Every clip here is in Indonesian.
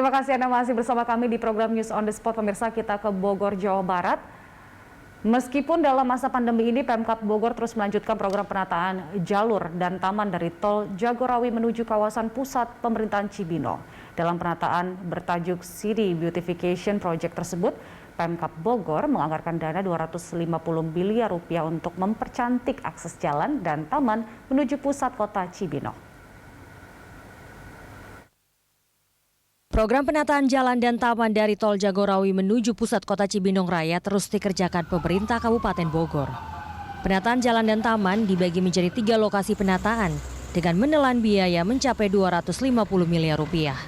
Terima kasih Anda masih bersama kami di program News on the Spot. Pemirsa, kita ke Bogor, Jawa Barat. Meskipun dalam masa pandemi ini Pemkab Bogor terus melanjutkan program penataan jalur dan taman dari Tol Jagorawi menuju kawasan pusat pemerintahan Cibinong. Dalam penataan bertajuk City Beautification Project tersebut, Pemkab Bogor menganggarkan dana 250 miliar rupiah untuk mempercantik akses jalan dan taman menuju pusat kota Cibinong. Program penataan jalan dan taman dari Tol Jagorawi menuju pusat kota Cibinong Raya terus dikerjakan pemerintah Kabupaten Bogor. Penataan jalan dan taman dibagi menjadi 3 lokasi penataan dengan menelan biaya mencapai 250 miliar rupiah.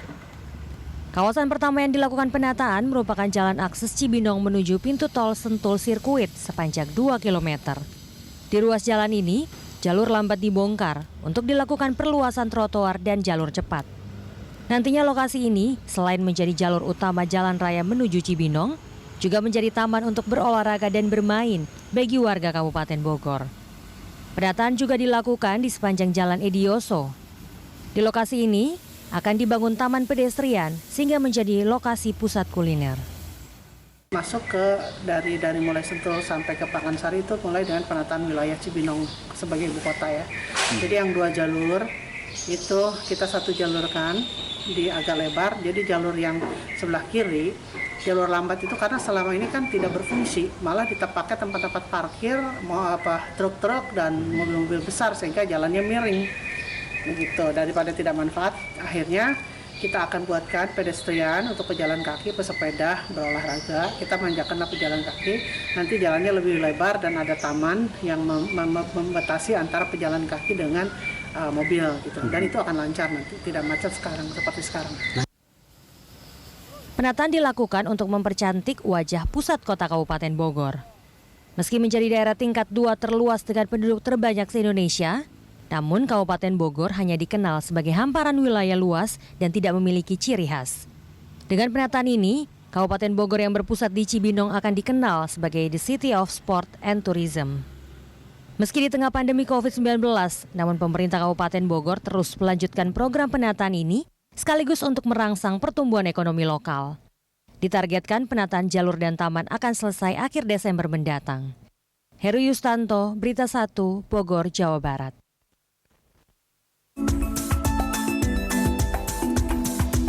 Kawasan pertama yang dilakukan penataan merupakan jalan akses Cibinong menuju pintu tol Sentul Sirkuit sepanjang 2 km. Di ruas jalan ini, jalur lambat dibongkar untuk dilakukan perluasan trotoar dan jalur cepat. Nantinya lokasi ini selain menjadi jalur utama jalan raya menuju Cibinong, juga menjadi taman untuk berolahraga dan bermain bagi warga Kabupaten Bogor. Penataan juga dilakukan di sepanjang Jalan Edioso. Di lokasi ini akan dibangun taman pedestrian sehingga menjadi lokasi pusat kuliner. Masuk ke dari mulai Sentul sampai ke Pakansari itu mulai dengan penataan wilayah Cibinong sebagai ibu kota ya. Jadi yang 2 jalur itu kita 1 jalurkan di agak lebar, jadi jalur yang sebelah kiri, jalur lambat itu karena selama ini kan tidak berfungsi, malah kita pakai tempat-tempat parkir, truk-truk dan mobil-mobil besar sehingga jalannya miring, begitu. Daripada tidak manfaat, akhirnya kita akan buatkan pedestrian untuk pejalan kaki, pesepeda, berolahraga. Kita manjakanlah pejalan kaki, nanti jalannya lebih lebar dan ada taman yang membatasi antara pejalan kaki dengan mobil gitu. Dan itu akan lancar nanti, tidak macet seperti sekarang. Penataan dilakukan untuk mempercantik wajah pusat kota Kabupaten Bogor. Meski menjadi daerah tingkat 2 terluas dengan penduduk terbanyak se-Indonesia, namun Kabupaten Bogor hanya dikenal sebagai hamparan wilayah luas dan tidak memiliki ciri khas. Dengan penataan ini, Kabupaten Bogor yang berpusat di Cibinong akan dikenal sebagai The City of Sport and Tourism. Meski di tengah pandemi COVID-19, namun pemerintah Kabupaten Bogor terus melanjutkan program penataan ini sekaligus untuk merangsang pertumbuhan ekonomi lokal. Ditargetkan penataan jalur dan taman akan selesai akhir Desember mendatang. Heru Yustanto, Berita 1, Bogor, Jawa Barat.